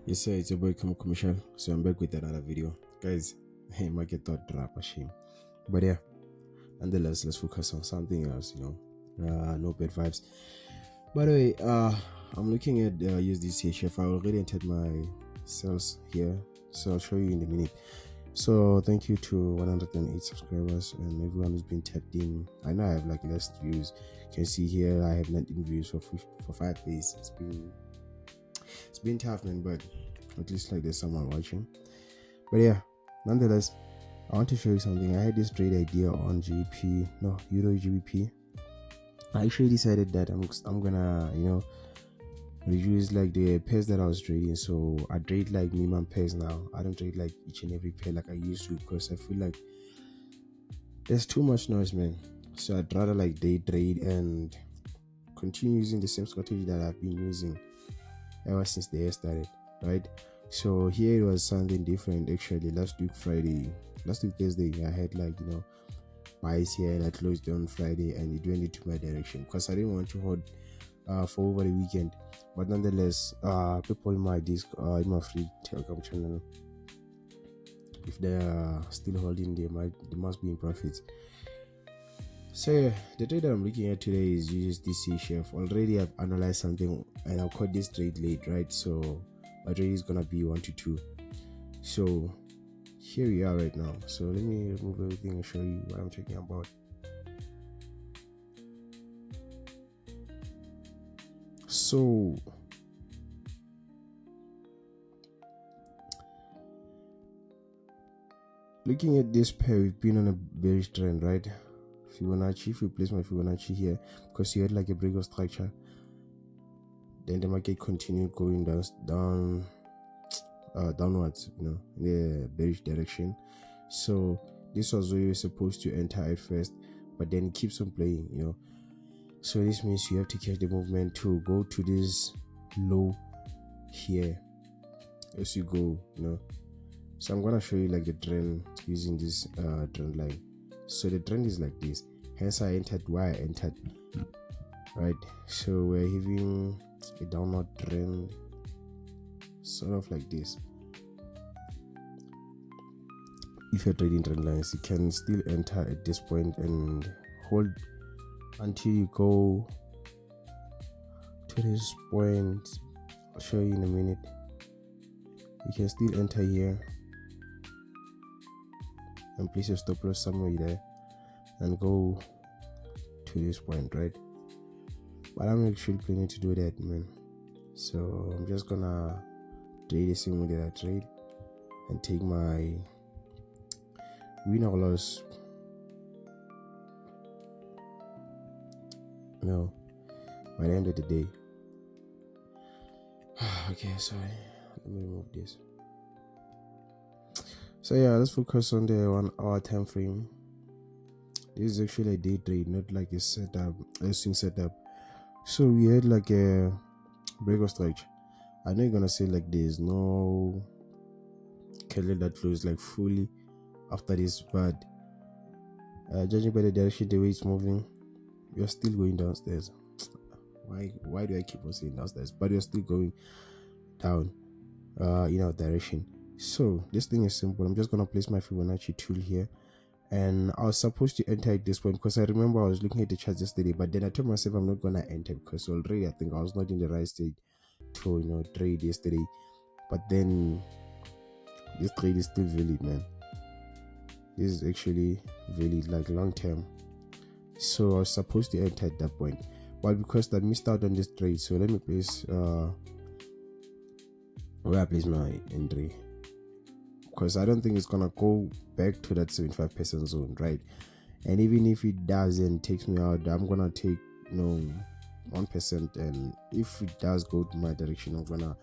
Yes sir, it's your boy Commercial. So I'm back with another video. Guys, hey, market thought drop a shame. But yeah, nonetheless, let's focus on something else, no bad vibes. By the way, I'm looking at USDCHF. I already entered my sales here, so I'll show you in a minute. So thank you to 108 subscribers and everyone who's been tapped in. I know I have like less views. You can see here I have 19 views for 5 days. It's been tough, man, but at least like there's someone watching. But yeah, nonetheless, I want to show you something. I had this trade idea on Euro GBP. I actually decided that I'm gonna reduce like the pairs that I was trading. So I trade like minimum pairs now. I don't trade like each and every pair like I used to, because I feel like there's too much noise, man. So I'd rather like day trade and continue using the same strategy that I've been using ever since the year started, right? So here it was something different actually. Last week Thursday, I had like buys here and I closed on Friday and it went into my direction because I didn't want to hold for over the weekend. But nonetheless, people in my in my free Telegram channel, if they are still holding, they must be in profits. So yeah, the trade that I'm looking at today is USDCHF. Already I've analyzed something and I'll caught this trade late, right? So my trade is gonna be 1 to 2. So here we are right now. So let me remove everything and show you what I'm talking about. So looking at this pair, we've been on a bearish trend, right? Fibonacci, if we place my Fibonacci here, because you had like a break of structure, then the market continued going downwards, in the bearish direction. So this was where you're supposed to enter at first, but then it keeps on playing, so this means you have to catch the movement to go to this low here as you go, so I'm gonna show you like the trend using this trend line. So the trend is like this, hence I entered why I entered, right? So we're having a downward trend sort of like this. If you're trading trend lines, you can still enter at this point and hold until you go to this point. I'll show you in a minute. You can still enter here and place your stop loss somewhere there and go to this point, right? But I'm actually planning to do that, man. So I'm just gonna trade the same way that I trade and take my win or loss, by the end of the day. Okay, sorry, let me remove this. So yeah, let's focus on the 1 hour time frame. This is actually a day trade, not like a swing setup. So we had like a break of structure. I know you're gonna say like there's no candle that flows like fully after this, but judging by the direction, the way it's moving, you're still going downstairs. Why do I keep on saying downstairs? But you're still going down in our direction. So this thing is simple. I'm just gonna place my Fibonacci tool here, and I was supposed to enter at this point because I remember I was looking at the charts yesterday, but then I told myself I'm not gonna enter because already I think I was not in the right state to trade yesterday. But then this trade is still valid, man. This is actually valid, like long term. So I was supposed to enter at that point, but because I missed out on this trade, so let me place where I place my entry, because I don't think it's gonna go back to that 75% zone, right? And even if it does and takes me out, I'm gonna take 1%, and if it does go to my direction, I'm gonna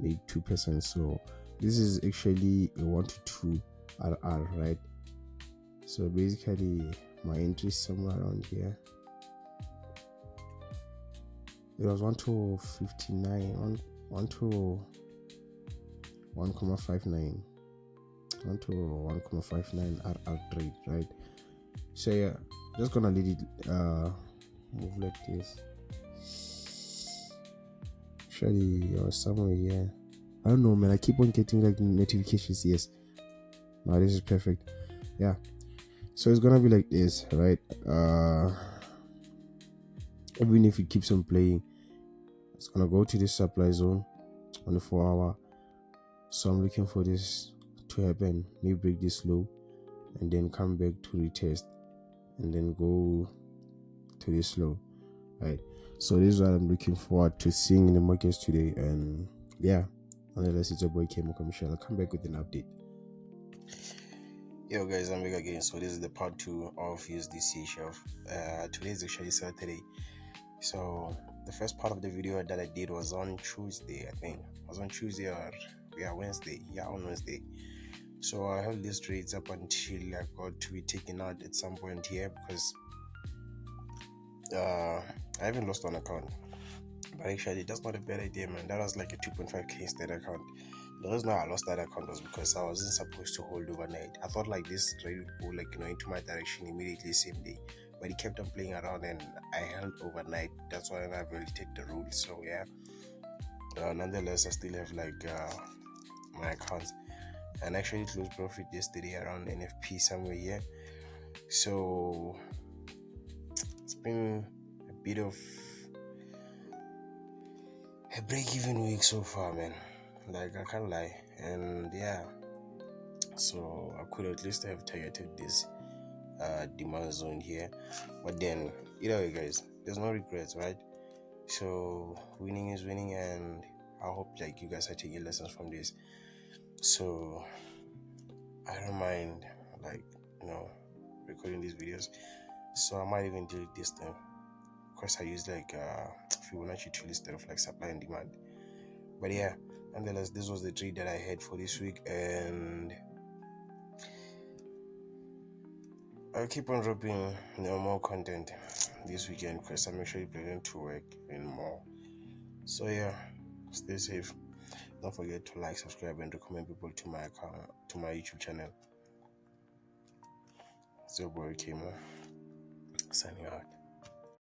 make 2%. So this is actually a 1 to 2 RR, right? So basically my entry is somewhere around here. It was 1 to 59, 1 to 1,59, 1 to 1,59 RR trade, right? So yeah, just gonna let it move like this. Actually, it was somewhere here I don't know, man. I keep on getting like notifications. Yes, now this is perfect. Yeah, so it's gonna be like this, right? Even if it keeps on playing, it's gonna go to this supply zone on the 4 hour. So I'm looking for this to happen. Maybe break this low and then come back to retest and then go to this low, right? So this is what I'm looking forward to seeing in the markets today. And yeah, unless it's your boy Kemo Michelle, I'll come back with an update. Yo guys, I'm back again. So this is the part 2 of USDCHF. Today is actually Saturday. So the first part of the video that I did was on Tuesday, I think. It was on Tuesday or Wednesday. Yeah, on Wednesday. So I held these trades up until I got to be taken out at some point here because I haven't lost one account. But actually, that's not a bad idea, man. That was like a 2.5k instead account. The reason why I lost that account was because I wasn't supposed to hold overnight. I thought like this trade would go like into my direction immediately same day, but he kept on playing around and I held overnight. That's why I violated the rules. So yeah, nonetheless, I still have like my accounts, and actually closed profit yesterday around NFP somewhere here. So it's been a bit of a break-even week so far, man. Like, I can't lie. And yeah, so I could at least have targeted this demand zone here, but then either way, guys, there's no regrets, right? So winning is winning, and I hope like you guys are taking lessons from this. So I don't mind like recording these videos. So I might even delete this thing because I use like Fibonacci tool instead of like supply and demand. But yeah, nonetheless, this was the trade that I had for this week, and I'll keep on dropping more content this weekend because I'm actually planning to work even more. So yeah, stay safe. Don't forget to like, subscribe, and recommend people to my account, to my YouTube channel. It's your boy Kimo, signing out.